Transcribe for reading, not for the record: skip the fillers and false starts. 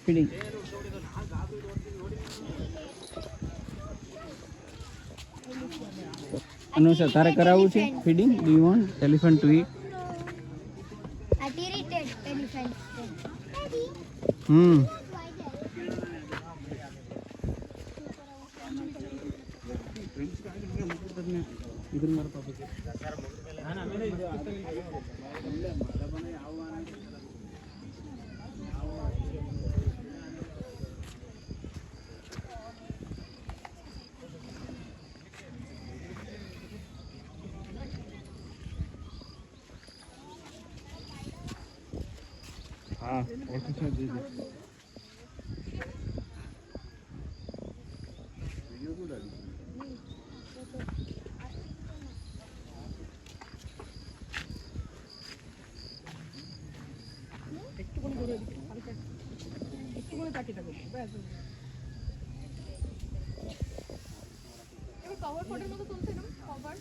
Feeding Anusha તારે કરાવવું છે feeding? Do you want elephant to eat? हाँ और कुछ दे दे वीडियो को डाली একটুখানি করে একটুখানি কাটিটা করবো ব্যাস এবার কভার ফটোর মতো তুলছে না কভার